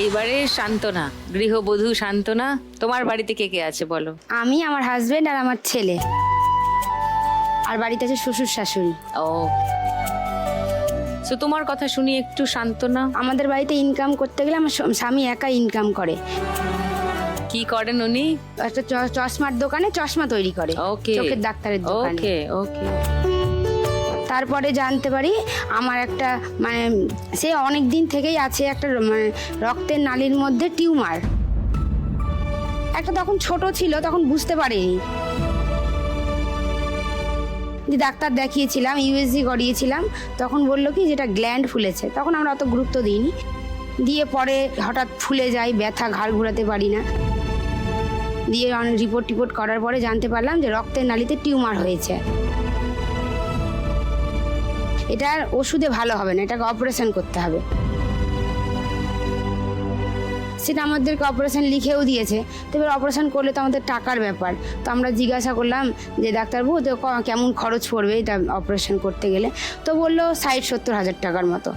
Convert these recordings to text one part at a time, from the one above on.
এইবারে শান্তনা, গৃহবধূ শান্তনা, তোমার বাড়িতে কে কে আছে বলো? আমি, আমার হাজবেন্ড আর আমার ছেলে, আর বাড়িতে আছে শ্বশুর শাশুড়ি। ও, তো তোমার কথা শুনি একটু শান্তনা। আমাদের বাড়িতে ইনকাম করতে গেলে আমার স্বামী একা ইনকাম করে। কি করেন উনি? একটা চশমার দোকানে চশমা তৈরি করে, ওকে, চোখের ডাক্তারের দোকানে। ওকে ওকে। তারপরে জানতে পারি আমার একটা মানে সে অনেক দিন থেকেই আছে একটা মানে রক্তের নালীর মধ্যে টিউমার। একটা তখন ছোট ছিল, তখন বুঝতে পারিনি। যে ডাক্তার দেখিয়েছিলাম, ইউএসজি করিয়েছিলাম, তখন বললো কি যেটা গ্ল্যান্ড ফুলেছে। তখন আমরা অত গুরুত্ব দিইনি, দিয়ে পরে হঠাৎ ফুলে যায়, ব্যথা, ঘাড় ঘোরাতে পারি না। দিয়ে অনেক রিপোর্ট করার পরে জানতে পারলাম যে রক্তের নালীতে টিউমার হয়েছে। এটার ওষুধে ভালো হবে না, এটাকে অপারেশন করতে হবে। সেটা আমাদেরকে অপারেশন লিখেও দিয়েছে। তো এবার অপারেশন করলে তো আমাদের টাকার ব্যাপার। তো আমরা জিজ্ঞাসা করলাম যে ডাক্তারবাবু তো কেমন খরচ পড়বে এটা অপারেশন করতে গেলে? তো বললো 60-70 হাজার টাকার মতো।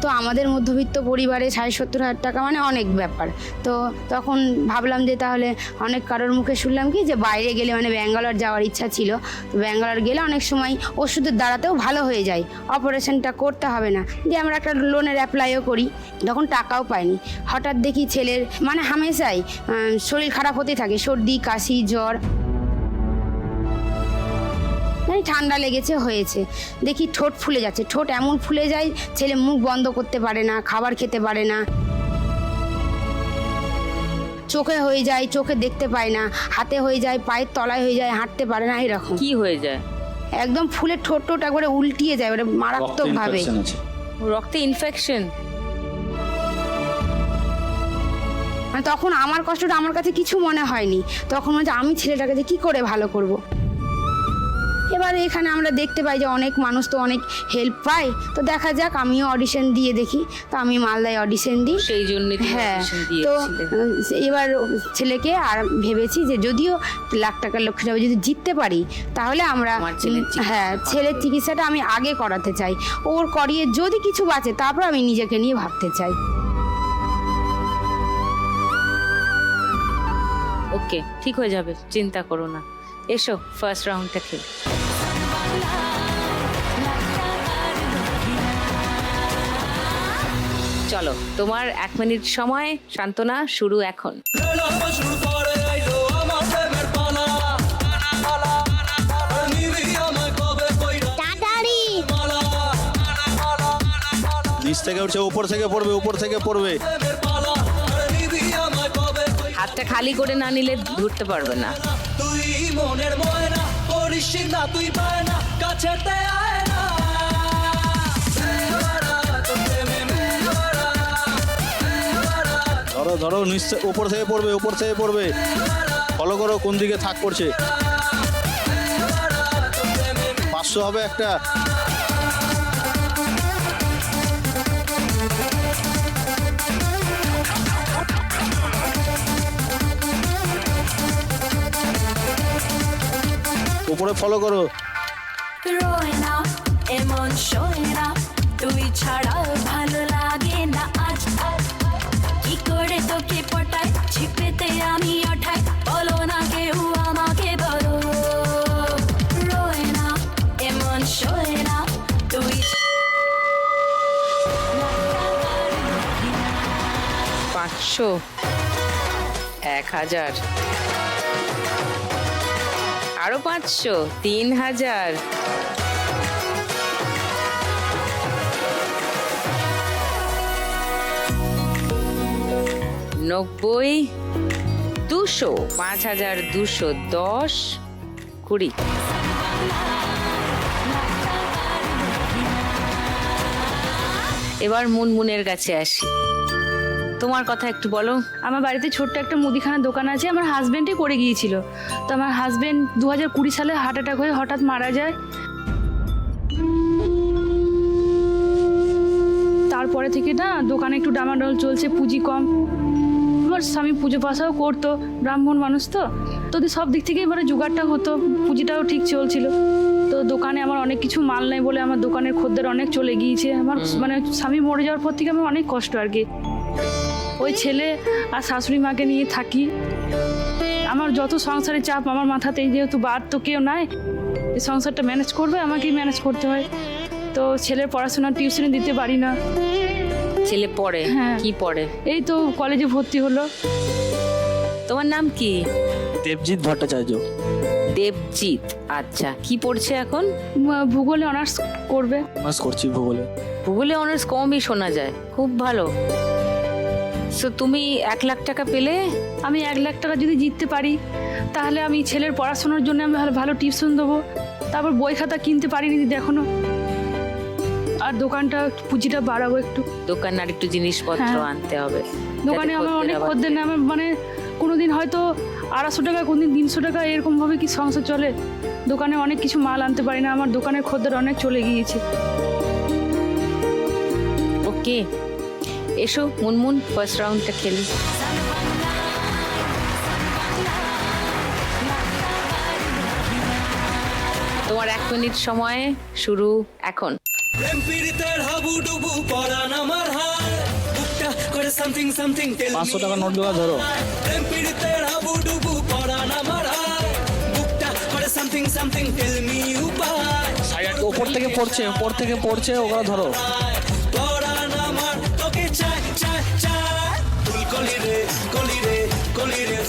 তো আমাদের মধ্যবিত্ত পরিবারে 60-70 হাজার টাকা মানে অনেক ব্যাপার। তো তখন ভাবলাম যে তাহলে অনেক কারোর মুখে শুনলাম কি যে বাইরে গেলে মানে ব্যাঙ্গালোর যাওয়ার ইচ্ছা ছিল। তো ব্যাঙ্গালোর গেলে অনেক সময় ওষুধের দ্বারাতেও ভালো হয়ে যায়, অপারেশনটা করতে হবে না। দিয়ে আমরা একটা লোনের অ্যাপ্লাইও করি, তখন টাকাও পাইনি। হঠাৎ দেখি ছেলের মানে হামেশাই শরীর খারাপ হতে থাকে, সর্দি, কাশি, জ্বর, ঠান্ডা লেগেছে, হয়েছে। দেখি ঠোঁট ফুলে যাচ্ছে, ঠোঁট এমন ফুলে যায় ছেলে মুখ বন্ধ করতে পারে না, খাবার খেতে পারে না। চোখে হয়ে যায়, চোখে দেখতে পায় না। হাতে হয়ে যায়, পায়ের তলায় হয়ে যায়, হাঁটতে পারে না। এরকম কি হয়ে যায়? একদম ফুলে ঠোঁট একবারে উল্টিয়ে যায়, ওটা মারাত্মক ভাবে। রক্তে ইনফেকশন? মানে তখন আমার কষ্টটা আমার কাছে কিছু মনে হয়নি। তখন মনে হচ্ছে আমি ছেলেটাকে যে কি করে ভালো করব। এবার এখানে আমরা দেখতে পাই যে অনেক মানুষ তো অনেক হেল্প পায়। তো দেখা যাক, আমিও অডিশন দিয়ে দেখি। তো আমি মালদায় অডিশন দিই, সেই জন্য। হ্যাঁ। তো এবার ছেলেকে আর ভেবেছি যে যদিও লাখ টাকার লক্ষ্মী টাকা যদি জিততে পারি তাহলে আমরা হ্যাঁ ছেলের চিকিৎসাটা আমি আগে করাতে চাই। ওর করিয়ে যদি কিছু বাঁচে তারপর আমি নিজেকে নিয়ে ভাবতে চাই। ওকে, ঠিক হয়ে যাবে, চিন্তা করো না। এসো ফার্স্ট রাউন্ডটা খেলি। চলো, তোমার 1 মিনিট সময় শান্তনা, শুরু এখন। নিচ থেকে উঠছে, উপর থেকে পড়বে, উপর থেকে পড়বে। হাতটা খালি করে না নিলে ধরতে পারবে না। তুই মনের ময়না করিস না, তুই পায় না কাছেতে আয় না। ধরো ধরো, নিচ উপর থেকে পড়বে, উপর থেকে পড়বে। ফলো করো কোন দিকে থাক পড়ছে। 500 হবে একটা। উপরে ফলো করো। রোয় না এমন শোয় না, তুই ছাড়া ভালো লাগে না আজ। কি করে তোকে পটাই, ছিপেতে আমি ওঠাই, বলো না কেউ আমাকে বলো। রোয় না এমন শোয় না, তুই 500, 1000, আরো 500, 3000, 90, 200, 5210, 20। এবার মুনমুনের কাছে আসি, তোমার কথা একটু বলো। আমার বাড়িতে ছোট্ট একটা মুদিখানার দোকান আছে, আমার হাজবেন্ডে করে গিয়েছিল। তো আমার হাজবেন্ড 2020 সালে হার্ট অ্যাটাক হয়ে হঠাৎ মারা যায়। তারপরে থেকে না দোকানে একটু ডামাডোল চলছে, পুঁজি কম। আমার স্বামী পুজো পাশাও করতো, ব্রাহ্মণ মানুষ তো, তোদের সব দিক থেকেই মানে জোগাড়টা হতো, পুঁজিটাও ঠিক চলছিল। তো দোকানে আমার অনেক কিছু মাল নেই বলে আমার দোকানের খদ্দের অনেক চলে গিয়েছে। আমার মানে স্বামী মরে যাওয়ার পর থেকে আমার অনেক কষ্ট আর কি। ওই ছেলে আর শাশুড়ি মাকে নিয়ে থাকি। আমার যত সংসারের চাপ আমার মাথাতেই, যেহেতু বার তো কেউ নাই, এই সংসারটা ম্যানেজ করবে, আমাকেই ম্যানেজ করতে হয়। তো ছেলের পড়াশোনা টিউশনে দিতে পারি না। ছেলে পড়ে? হ্যাঁ। কি পড়ে? এই তো কলেজে ভর্তি হলো। তোমার নাম কি? দেবজিৎ ভট্টাচার্য। দেবজিৎ, আচ্ছা। কি পড়ছে এখন? ভূগোলে অনার্স করবে। অনার্স করছি ভূগোলে। ভূগোলে অনার্স কমই শোনা যায়, খুব ভালো। সো তুমি 1 লাখ টাকা পেলে? আমি 1 লাখ টাকা যদি জিততে পারি তাহলে আমি ছেলের পড়াশোনার জন্য আমি ভালো টিউশন দেবো। তারপর বই খাতা কিনতে পারিনি দিদি এখনো, আর দোকানটা পুঁজিটা বাড়াবো একটু। দোকানে আর একটু জিনিসপত্র হ্যাঁ। আনতে হবে। দোকানে যাতে আমার অনেক খদ্দের খদ্দের না, আমার মানে কোনোদিন হয়তো 250 টাকা, কোনোদিন 300 টাকা, এরকমভাবে কি সংসার চলে? দোকানে অনেক কিছু মাল আনতে পারি না, আমার দোকানের খদ্দের অনেক চলে গিয়েছে। ওকে, এসো মুনমুন, ফার্স্ট রাউন্ডটা খেলি। তোমার 1 মিনিট সময় শুরু এখন। প্রেম পীড়িতের হাবুডুবু পরান আমার হায় বুকটা করে সামথিং সামথিং টেল 500 টাকা নোট গুলো ধরো। প্রেম পীড়িতের হাবুডুবু পরান আমার হায় বুকটা করে সামথিং সামথিং টেল মি উপায় ওপর থেকে পড়ছে ওগুলো ধরো। পরান আমার তোকে চাই চাই চাই ফুল কলি রে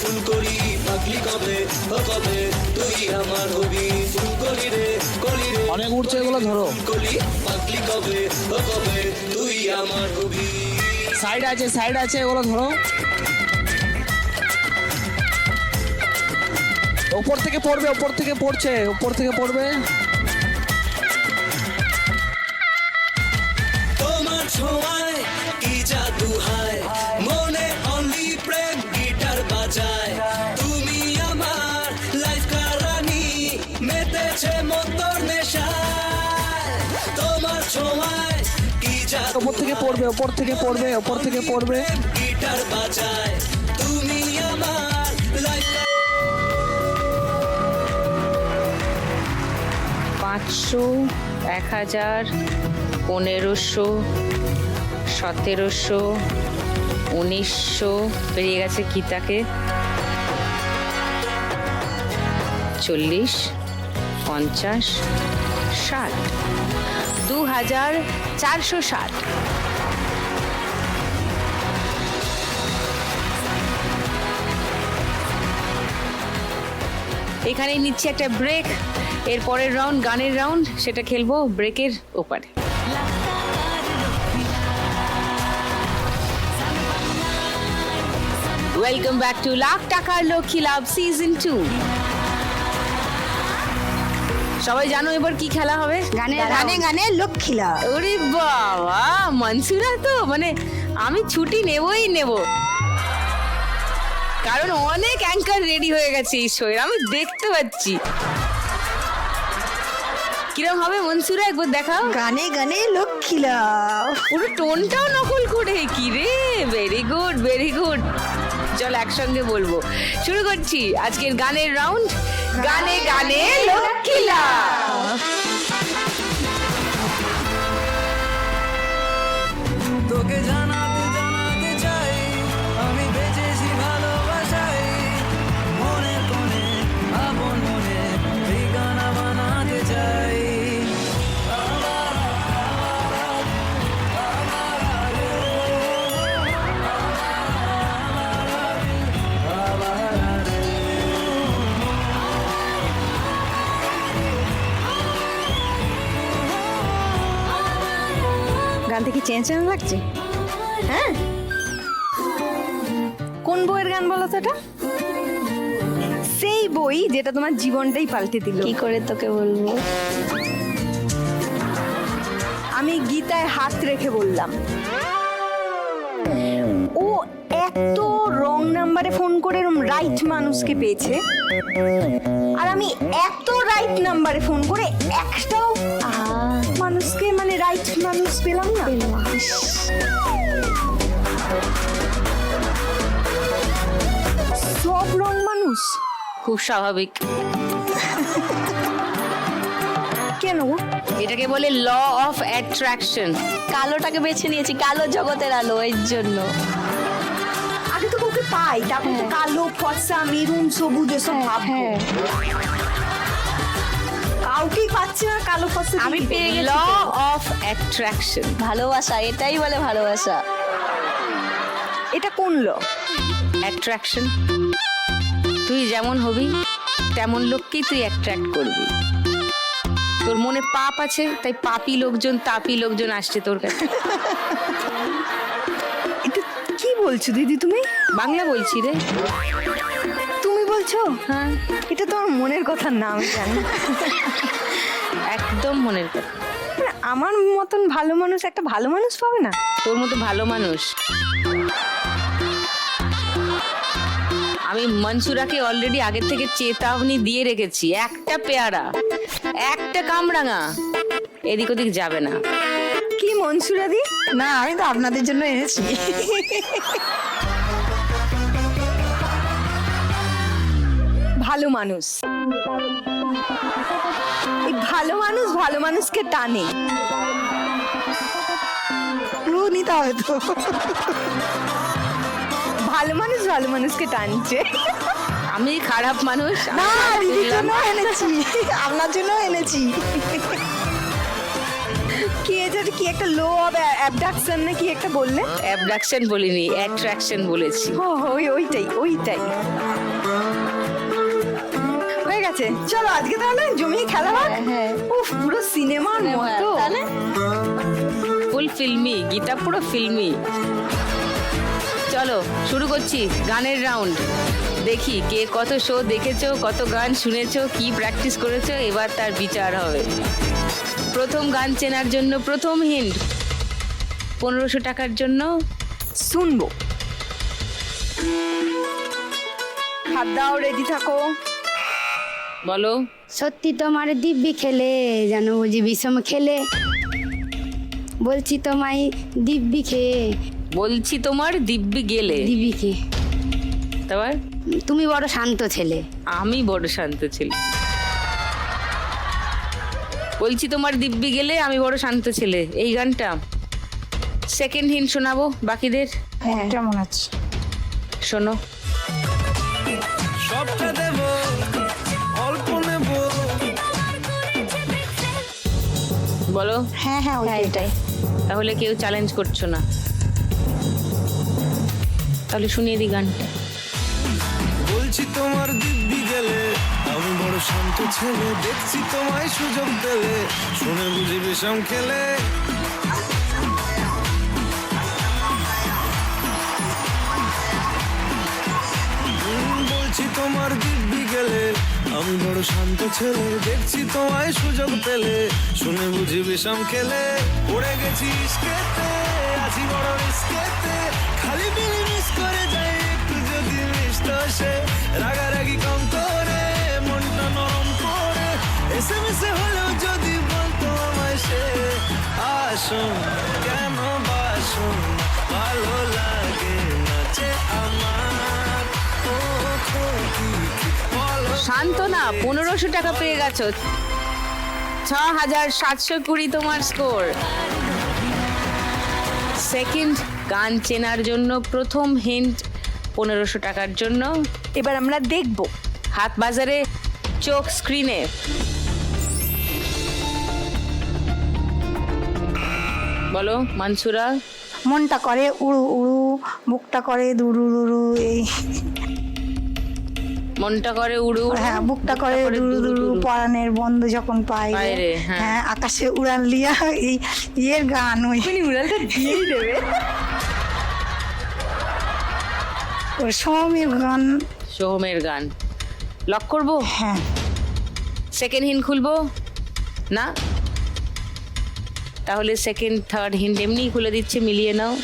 ফুল করি পাগলি কবে ও কবে তুই আমার হবি ফুল কলি রে অনেক উঠছে, এগুলো ধরো। কলি পাগলি কবে ও কবে তুই আমার হবি সাইড আছে এগুলো ধরো। ওপর থেকে পড়বে। তোমার ছোঁয়ায় কি জাদু হায় মনে অনলি প্রেম গিটার বাজায় তুমি আমার লাইফ কারানি মেতেছে মন্তর নেশায় তোমার ছোঁয়ায় কি জাদু ওপর থেকে পড়বে। গিটার বাজায় তুমি আমার লাইফ 500, 1000, 1500, 1700, 1900 বেরিয়ে গেছে গীতাকে। 40, 50, 60, 2460। এখানেই নিচ্ছি একটা ব্রেক। এর পরের রাউন্ড গানের রাউন্ড, সেটা খেলবো ব্রেকের ওপারে। ওয়েলকাম ব্যাক টু লাখ টাকার লক্ষ্মী লাভ সিজন 2। সবাই জানো এবার কি খেলা হবে? গানে লক্ষ্মী লাভ। ওরে বাবা, মনসুরা তো মানে আমি ছুটি নেব, কারণ অনেক অ্যাঙ্কার রেডি হয়ে গেছে এই শোয়ের, আমি দেখতে পাচ্ছি। কিরম হবে মনসুরা, একবার দেখাও। গানে লক্ষ্মী লাভ। পুরো টোনটাও নকল করে, কি রে, ভেরি গুড। চল একসঙ্গে বলবো। শুরু করছি আজকের গানের রাউন্ড, গানে লক্ষ্মী লাভ। তোকে জানাতে চাই আমি বেঁচেছি ভালোবাসায় মনের কোণে আপন মনে ঠিকানা বানাতে চাই গান থেকে চেঞ্জ লাগছে। হ্যাঁ, কোন বইয়ের গান বলো তো? এটা সেই বই যেটা তোমার জীবনটাই পাল্টে দিল। কি করে তোকে বলবো? আমি গীতায় হাত রেখে বললাম, ও এত রং নাম্বারে ফোন করে রাইট মানুষকে পেয়েছে, আর আমি এত রাইট নাম্বারে ফোন করে একটাও মানুষকে মানে রাইট মানুষ পেলাম না। সব রং মানুষ। খুব স্বাভাবিক। কেন গো? এটাকে বলে ল অফ অ্যাট্রাকশন। কালোটাকে বেছে নিয়েছি, কালো জগতের আলো, এর জন্য। আগে তো কাউকে পাই, তারপর তো কালো, ফর্সা, মেরুন, সবুজ এসব ভাববো। কাউকেই পাচ্ছি না কালো, ফর্সা। আমি পেয়ে গেছি ল তো। অফ অ্যাট্রাকশন, ভালোবাসা, এটাই বলে ভালোবাসা। এটা কোন ল? অ্যাট্রাকশন। তুই যেমন হবি তেমন লোককেই তুই অ্যাট্রাক্ট করবি। তোর মনে পাপ আছে, তাই পাপী লোকজন, তাপী লোকজন আসছে তোর কাছে। এটা কি বলছো দিদি তুমি? বাংলা বলছি রে। তুমি বলছো? হ্যাঁ, এটা তো আমার মনের কথা না, আমি জানি। একদম মনের কথা। মানে আমার মতন ভালো মানুষ একটা ভালো মানুষ পাবে না? তোর মতো ভালো মানুষ আমি মনসুরাকে অলরেডি আগের থেকে চেতাবনী দিয়ে রেখেছি। একটা পেয়ারা, একটা কামরাঙা এদিক ওদিক যাবে না। কি মনসুরা দি? না, আমি তো আপনাদের জন্য এনেছি। ভালো মানুষ, এই ভালো মানুষ ভালো মানুষকে টানে। নিতে হবে তো। ভালো মানুষ ভালো মানুষকে টানছে। আমি খারাপ মানুষ। না, দিদির জন্য এনেছি, আপনার জন্য এনেছি। কি এটা কি একটা লো অফ অ্যাবডাকশন না কি একটা বললে? অ্যাবডাকশন বলিনি, অ্যাট্রাকশন বলেছি। ও ওইটাই ওইটাই। হয়ে গেছে, চলো আজকে তাহলে জমিয়ে খেলা হোক। হ্যাঁ। উফ, পুরো সিনেমার মতো। তাহলে ফুল ফিল্মি, গীতা পুরো ফিল্মি। চলো শুরু করছি গানের রাউন্ড। দেখি কে কত শো দেখেছো, কত গান শুনেছো, কি প্র্যাকটিস করেছো, এবার তার বিচার হবে। প্রথম গান চেনার জন্য প্রথম হিন্ট 1500 টাকার জন্য শুনবো। হাত দাও, রেডি থাকো। বলো। সত্যি তোমার দিব্যি খেলে, জানো বুঝি বিষম খেলে, বলছি তোমায় দিব্যি খেয়ে। বলছি তোমার দিব্যি গেলে। দিব্যি খেয়ে তারপর তুমি বড় শান্ত ছেলে। আমি বড় শান্ত ছেলে। বলছি তোমার দিব্যি গেলে, আমি বড় শান্ত ছেলে। এই গানটা সেকেন্ড হিন্ট শোনাবো বাকিদের। কেমন আছে? শোনো। সবটা দেব, অল্প নেব। বলো। হ্যাঁ হ্যাঁ, এটাই। তাহলে কেউ চ্যালেঞ্জ করছো না, তাহলে শুনিয়ে দিই গানটা। বলছি তোমার দিব্যি গেলে, আমি বড় শান্ত ছেলে, দেখছি তোমায় সুযোগ পেলে, শুনে বুঝি বিষম খেলে। বলছি তোমার দিব্যি গেলে, আমি বড় শান্ত ছেলে, দেখছি তোমায় সুযোগ পেলে, শুনে বুঝি বিষম খেলে। পড়ে গেছি ইস্কেতে, আছি বড় রিস্কেতে, খালি বিলি মিস করে যাই একটু যদি মিষ্ট সে। রাগারাগি কম করে, মনটা নরম করে, এসে মিশে হলেও যদি বলতো আমায় সে। আসুন কেন বাসুন, ভালো লাগে নাচে আমার। ও খোকি বলো। শান্তনা 1500 টাকা পেয়ে গেছো। 6720 তোমার স্কোর। সেকেন্ড গান চেনার জন্য প্রথম হিন্ট 1500 টাকার জন্য। এবার আমরা দেখবো। হাত বাজারে, চোখ স্ক্রিনে। বলো মনসুরা। মনটা করে উড়ু উড়ু, বুকটা করে দুরু দুরু, এই মনটা করে উড়ু উড়ু, হ্যাঁ, বুকটা করে দুরু দুরু, পরাণের বন্ধ যখন পাই রে। পায় রে, হ্যাঁ। হ্যাঁ, আকাশে উড়ান লিয়া, এই ইয়ের গান ওই। উড়ালটা দিয়েই দেবে। ওই সৌমির গান। সোহমের গান। লক করবো? হ্যাঁ। সেকেন্ড হিন্ট খুলবো না? তাহলে সেকেন্ড থার্ড হিন্ট এমনিই খুলে দিচ্ছে, মিলিয়ে নাও।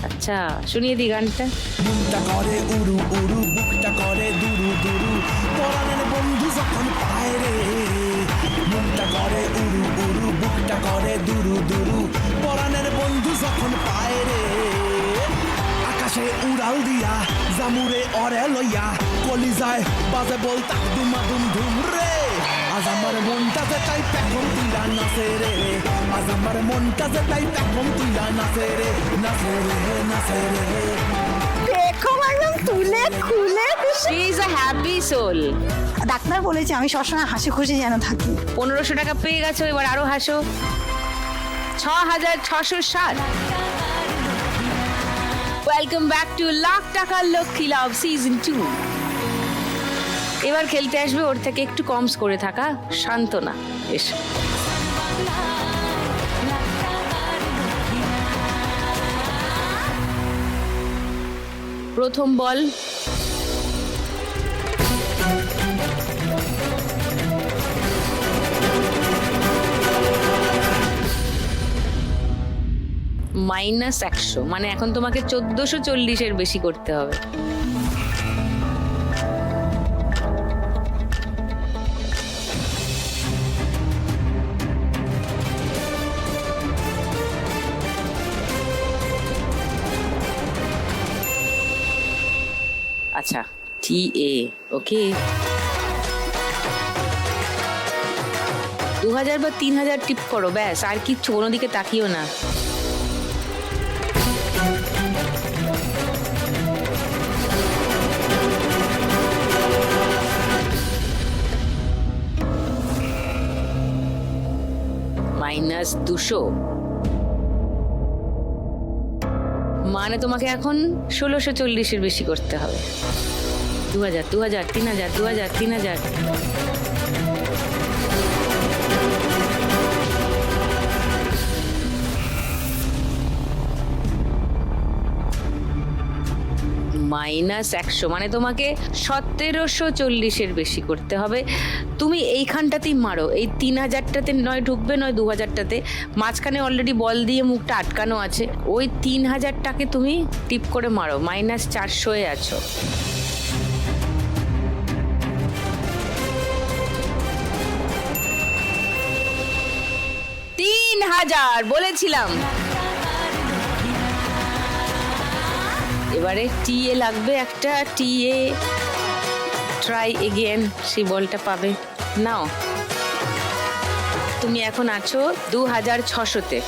আচ্ছা শুনিয়ে দিই গানটা। মনটা করে উড়ু উড়ু, বুকটা করে দুরু দুরু, পরাণের বন্ধু যখন পায় রে। মনটা করে উড়ু উড়ু, বুকটা করে দুরু দুরু, পরাণের বন্ধু যখন পায় রে। আকাশে উড়াল দিয়া আমুরে অরে লইয়া কলিজায় বাজে বলতা দুমা দুম ধুম রে আজ আমার মনটা যে তাই পেখম তুইলা নাচে রে আজ আমার মনটা যে তাই পেখম তুইলা নাচে রে নাচে রে নাচে রে দেখো একদম তুলে খুলে she is a happy soul. Doctor বলেছে আমি সবসময় হাসি খুশি যেন থাকি। 1500 টাকা পেয়ে গেছো, এবার আরো হাসো। 6660। ওয়েলকাম ব্যাক টু লাখ টাকার লক্ষ্মী লাভ সিজন 2। এবার খেলতে আসবে ওর থেকে একটু কম স্কোরে থাকা শান্তনা। এসো। প্রথম বল। -100, মানে এখন তোমাকে 1440 বেশি করতে হবে। আচ্ছা, TA, ওকে। 2000 বা 3000 টিপ করো, ব্যাস, আর কিচ্ছু, কোনো দিকে তাকিও না। -200, মানে তোমাকে এখন 1640 বেশি করতে হবে। 2000, 2000, 3000, 2000, 3000। -100, মানে তোমাকে 1740 বেশি করতে হবে। তুমি এইখানটাতেই মারো, এই 3000টাতে নয় ঢুকবে, নয় 2000টাতে। মাঝখানে অলরেডি বল দিয়ে মুখটা আটকানো আছে, ওই 3000টাকে তুমি টিপ করে মারো। -400 আছো। 3000 বলেছিলাম। এবারে টিএ লাগবে একটা, টিএ ট্রাই এগেন, সেই বলটা পাবে। নাও, তুমি এখন আছো 2600-তে।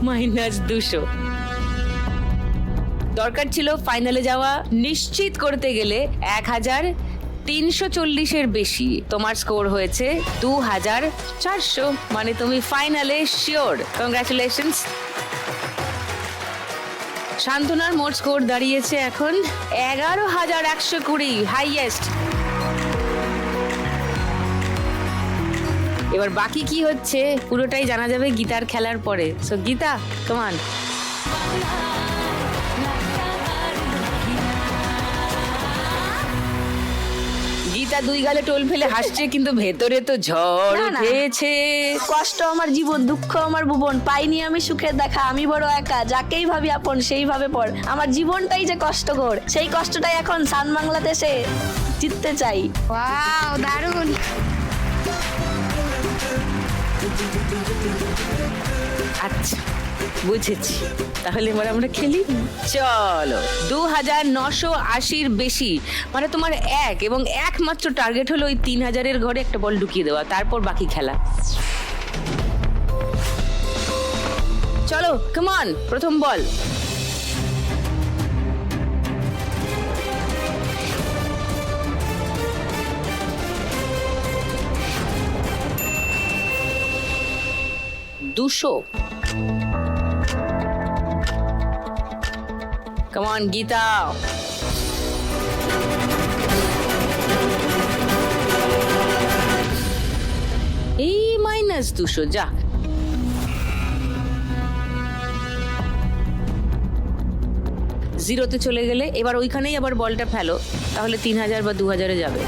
-200। দরকার ছিল ফাইনালে যাওয়া, নিশ্চিত করতে গেলে 1340 বেশি। তোমার স্কোর হয়েছে 2400, মানে তুমি ফাইনালে শিওর। কংগ্রাচুলেশনস। শান্তনার মোট স্কোর দাঁড়িয়েছে এখন 11120, হাইয়েস্ট। এবার বাকি কি হচ্ছে পুরোটাই জানা যাবে গীতার খেলার পরে। সো গীতা, কমান। গীতা 2 গালে টোল ফেলে হাসছে, কিন্তু ভেতরে তো ঝড় উঠেছে। কষ্ট আমার জীবন, দুঃখ আমার ভুবন, পাইনি আমি সুখের দেখা, আমি বড় একা, যাকেই ভাবি আপন সেইভাবে পর। আমার জীবনটাই যে কষ্টকর, সেই কষ্টটাই এখন সান বাংলাদেশে জিততে চাই। ওয়াও, দারুণ। আচ্ছা, বুঝেছি, তাহলে এবার আমরা খেলি। চলো, 2980 বেশি, মানে তোমার 1 এবং একমাত্র টার্গেট হলো ওই 3000-এর ঘরে একটা বল ঢুকিয়ে দেওয়া, তারপর বাকি খেলা। চলো, কাম অন, প্রথম বল। $200। Come on, Geeta. এই -200, যা। জিরোতে চলে গেলে এবার ওইখানেই আবার বলটা ফেলো, তাহলে 3000 বা 2000-এ যাবে।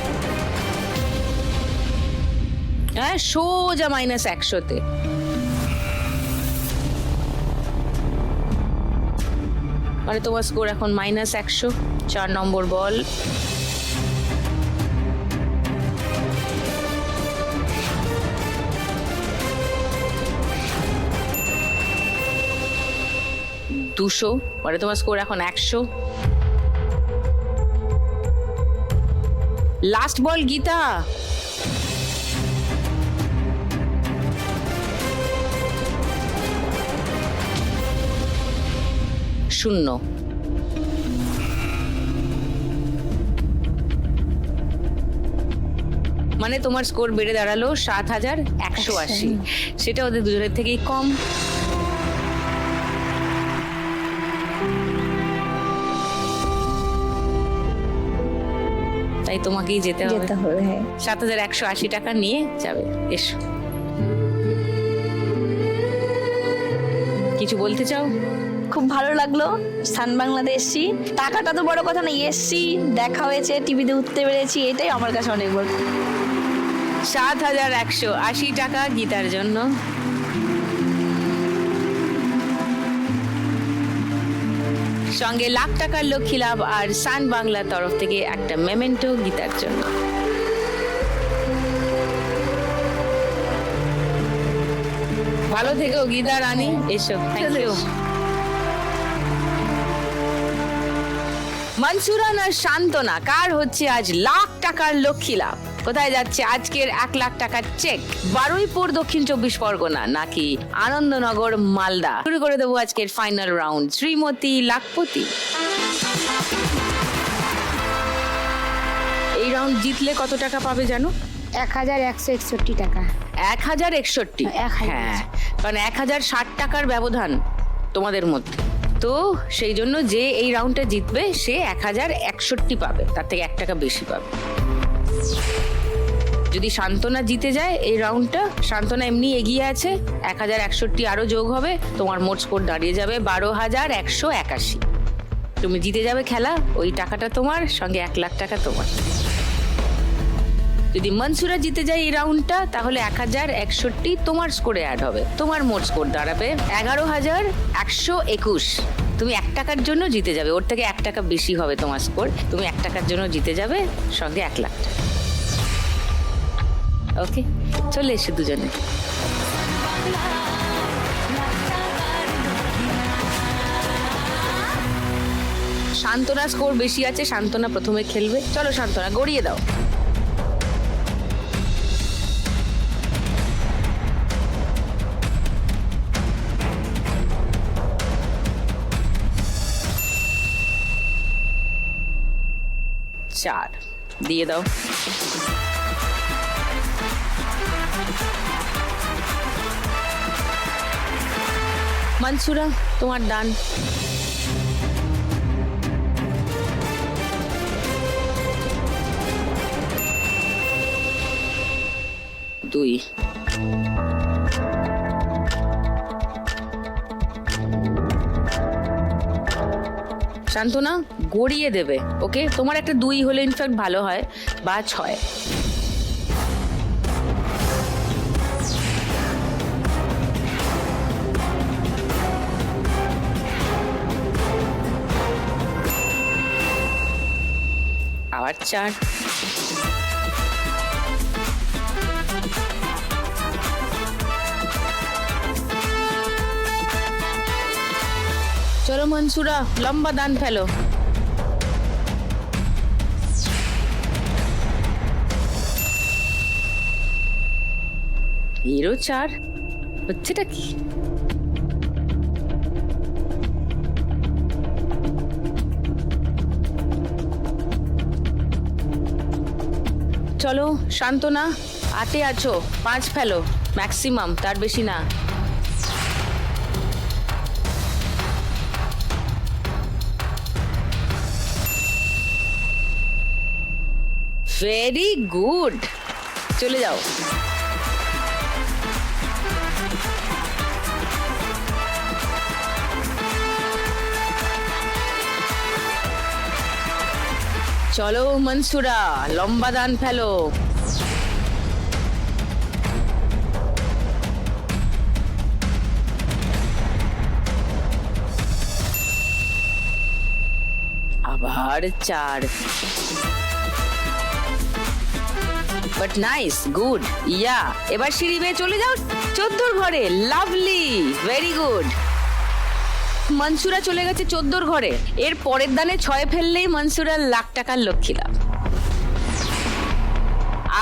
হ্যাঁ, সোজা -100-তে। মানে তোমার স্কোর এখন -100। 4 নম্বর বল। 200, মানে তোমার স্কোর এখন 100। লাস্ট বল গীতা। শূন্য। মানে তোমার স্কোর বেড়ে দাঁড়ালো 7180। সেটা ওদের দুজনের থেকেই কম। তাই তোমাকেই যেতে হবে। 7180 টাকা নিয়ে যাবে। এসো, কিছু বলতে চাও? খুব ভালো লাগলো সান বাংলাতে এসছি। টাকাটা তো বড় কথা না, এসছি, দেখা হয়েছে, টিভিতে উঠতে পেরেছি, এটাই আমার কাছে অনেক বড়। 7180 টাকা গীতার জন্য। সঙ্গে লাখ টাকার লক্ষ্মী লাভ আর সান বাংলার তরফ থেকে একটা মেমেন্টো গীতার জন্য। ভালো থেকো গীতা রানী। এসো, থ্যাংক ইউ। মনসুরান আর শান্তনা, কার হচ্ছে আজ লাখ টাকার লক্ষ্মী লাভ? কোথায় যাচ্ছে আজকের 1 লাখ টাকার চেক? বারুইপুর, দক্ষিণ 24 পরগনা নাকি আনন্দনগর, মালদা? শুরু করে দেবো আজকের ফাইনাল রাউন্ড। শ্রীমতী, লাখপতি। এই রাউন্ড জিতলে কত টাকা পাবে জানো? 1161 টাকা। 1061। 1000। হ্যাঁ, কারণ 1060 টাকার ব্যবধান তোমাদের মধ্যে। তো সেই জন্য যে এই রাউন্ডটা জিতবে সে 1061 পাবে, তার থেকে 1 টাকা বেশি পাবে। যদি শান্তনা জিতে যায় এই রাউন্ডটা, শান্তনা এমনি এগিয়ে আছে, 1061 আরো যোগ হবে, তোমার মোট স্কোর দাঁড়িয়ে যাবে 12181। তুমি জিতে যাবে খেলা, ওই টাকাটা তোমার, সঙ্গে 1 লাখ টাকা তোমার। যদি মনসুরা জিতে যায় এই রাউন্ডটা, তাহলে 1061 তোমার স্কোরে অ্যাড হবে, তোমার মোট স্কোর দাঁড়াবে 11121। তুমি 1 টাকার জন্য জিতে যাবে, ওর থেকে 1 টাকা বেশি হবে তোমার স্কোর। তুমি 1 টাকার জন্য জিতে যাবে, সঙ্গে 1 লাখ টাকা। ওকে, চলে এসে দুজনে। শান্তনা স্কোর বেশি আছে, শান্তনা প্রথমে খেলবে। চলো শান্তনা, গড়িয়ে দাও। চার দিয়ে দাও। মনসুরা, তোমার ডান। দুই। শান্তনা গড়িয়ে দেবে। ওকে, তোমার একটা 2 হলে ইনফ্যাক্ট ভালো হয়, বা 6। আবার 4। চলো মনসুরা, লম্বা দান ফেলো। এরও 4। হচ্ছেটা কি? চলো শান্তনা, 8-এ আছো, 5 ফেলো ম্যাক্সিমাম, তার বেশি না। ভেরি গুড, চলে যাও। চলো মনসুরা, লম্বা দান ফেলো। আবার 4। বাট নাইস, গুড, ইয়া। এবার সিঁড়ি বেয়ে চলে যাও 14 ঘরে। Lovely, very good. মনসুরা চলে গেছে 14 ঘরে। এর পরের দানে 6 ফেললেই মনসুরার লাখ টাকার লক্ষ্মী লাভ।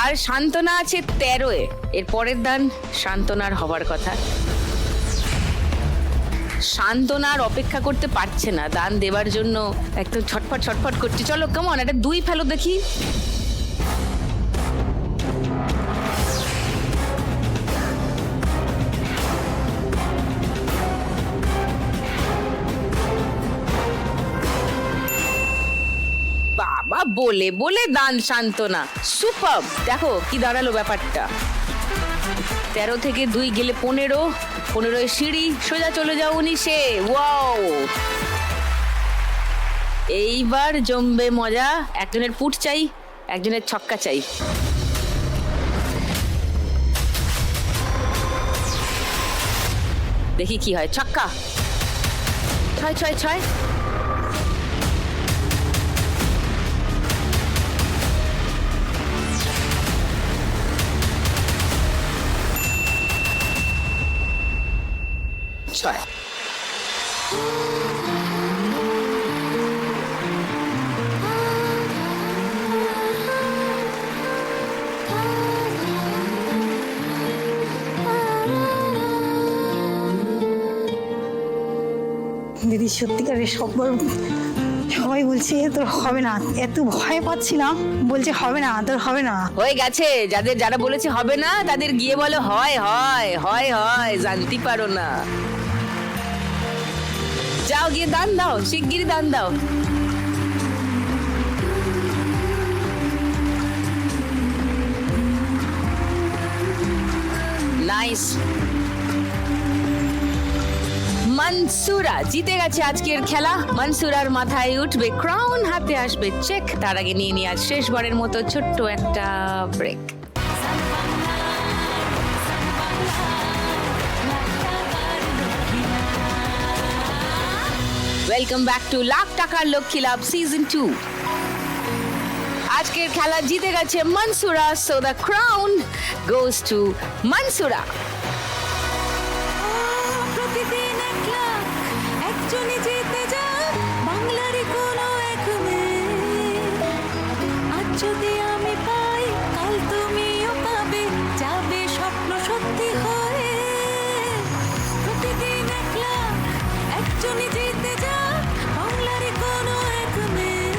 আর শান্তনা আছে 13-এ। এর পরের দান শান্তনার হবার কথা। শান্তনার অপেক্ষা করতে পারছে না দান দেবার জন্য, একদম ছটফট ছটফট করছে। চলো কেমন একটা 2 ফেলো দেখি। বাবা বলে বলে দান শান্তনা, সুপার। দেখো কি দাঁড়ালো ব্যাপারটা। 13 থেকে 2 গেলে 15, 15 সিঁড়ি সোজা চলে যাও 19-এ। ওয়াও, এইবার জমবে মজা। একজনের পুট চাই, একজনের ছক্কা চাই। দেখি কি হয়। ছক্কা, 6-6-6। ছয়। দিদি সত্যিকারের সবাই বলছে তোর হবে না, এত ভয় পাচ্ছিলাম, বলছে হবে না তোর হবে না। হয়ে গেছে। যারা বলেছে হবে না তাদের গিয়ে বলো হয় হয় হয় হয়, জানতে পারো না। যাও গিয়ে দান দাও, শিগগিরই দান দাও। নাইস। মনসুরা জিতে গেছে আজকের খেলা। মনসুরার মাথায় উঠবে ক্রাউন, হাতে আসবে চেক। তার আগে নিয়ে নিয়ে আজ শেষবারের মতো ছোট্ট একটা break. Welcome back to Lakh টাকার লক্ষ্মী লাভ সিজন 2। আজকের খেলা জিতে গেছে Mansura, so the crown goes to Mansura. প্রতিদিন 1 লাখ একজনই জিতে যায় বাংলারই কোনো এক মেয়ে। আজ যদি আমি পাই কাল তুমিও পাবে, যাবে স্বপ্ন সত্যি হয়ে। প্রতিদিন 1 লাখ একজনই জিতে যায় বাংলারই কোনো এক মেয়ে।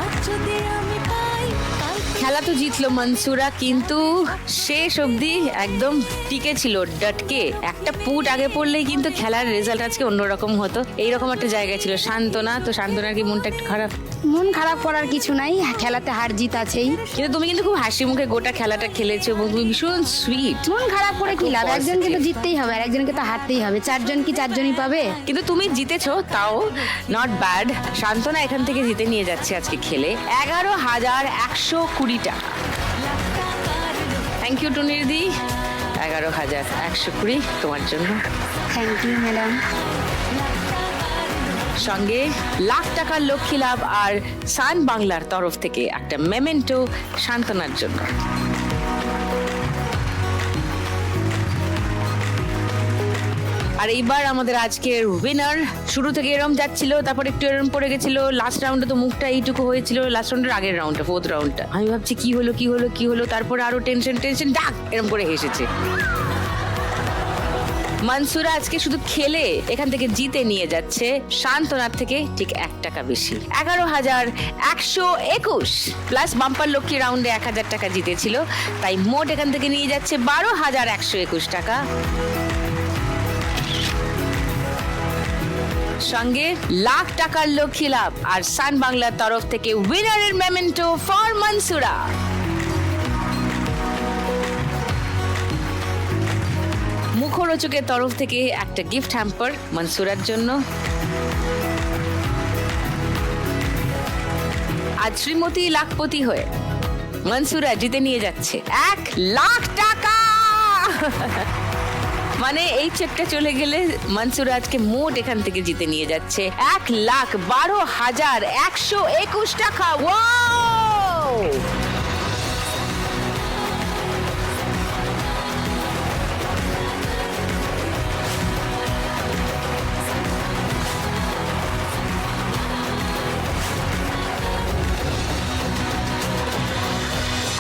আজ যদি আমি পাই কাল। খেলা তো জিতলো মনসুরা, কিন্তু শেষ অবধি একদম টিকে ছিল ডটকে। একটা পুট আগে পড়লেই কিন্তু খেলার রেজাল্ট আজকে অন্যরকম হতো। এইরকম একটা জায়গায় ছিল শান্তনা। তো শান্তনার কি মনটা একটু খারাপ? মন খারাপ করার কিছু নাই, খেলাতে হার জিত আছেই। কিন্তু তুমি কিন্তু খুব হাসি মুখে গোটা খেলাটা খেলেছো এবং তুমি ভীষণ সুইট। মন খারাপ করে কি লাভ? একজনকে তো জিততেই হবে আর একজনকে তো হারতেই হবে। 4 জন কি 4 জনই পাবে? কিন্তু তুমি জিতেছো, তাও নট ব্যাড। শান্তনা এখান থেকে জিতে নিয়ে যাচ্ছে আজকে খেলে 11,120 টাকা। Thank you টুনিরদি। 11,120 তোমার জন্য। Thank you madam. সঙ্গে লাখ টাকার লক্ষ্মী লাভ আর সান বাংলার তরফ থেকে একটা মেমেন্টো শান্তনার জন্য। আর এইবার আমাদের আজকের উইনার। শুরু থেকে এরম যাচ্ছিল, তারপর একটু এরম পড়ে গেছিল। লাস্ট রাউন্ডে তো মুখটা এইটুকু হয়েছিল। লাস্ট রাউন্ডের আগের রাউন্ডটা, 4th রাউন্ডটা, আমি ভাবছি কি হলো। তারপরে আরো টেনশন ডাক এরম করে হেসেছে। মনসুরা আজকে শুধু খেলে এখান থেকে জিতে নিয়ে যাচ্ছে শান্তনার থেকে ঠিক 1 টাকা বেশি। 11,121 প্লাস বাম্পার লক্ষ্মী রাউন্ডে 1,000 টাকা জিতেছিল, তাই মোট এখান থেকে নিয়ে যাচ্ছে 12,121 টাকা। সঙ্গে লাখ টাকার লক্ষ্মী লাভ আর সান বাংলার তরফ থেকে উইনারের মেমেন্টো ফর মনসুরা। মুখরোচকের তরফ থেকে একটা গিফট হ্যাম্পার মনসুরার জন্য। আজ শ্রীমতী লাখপতি হয়ে মনসুরা জিতে নিয়ে যাচ্ছে 1 লাখ টাকা। মানে এই চেকটা চলে গেলে মনসুরা আজকে মোট এখান থেকে জিতে নিয়ে যাচ্ছে 1,12,121 টাকা। ওয়াও!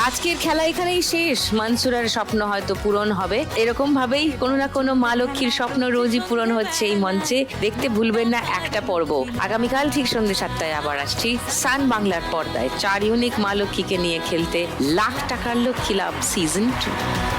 আজকের খেলা এখানেই শেষ। মনসুরার স্বপ্ন হয়তো পূরণ হবে, এরকম ভাবেই কোনো না কোনো মা লক্ষ্মীর স্বপ্ন রোজই পূরণ হচ্ছে এই মঞ্চে। দেখতে ভুলবেন না একটা পর্ব। আগামীকাল ঠিক সন্ধ্যে 7টায় আবার আসছি সান বাংলার পর্দায় 4 ইউনিক মা লক্ষ্মীকে নিয়ে খেলতে লাখ টাকার লক্ষ্মী লাভ সিজন 2।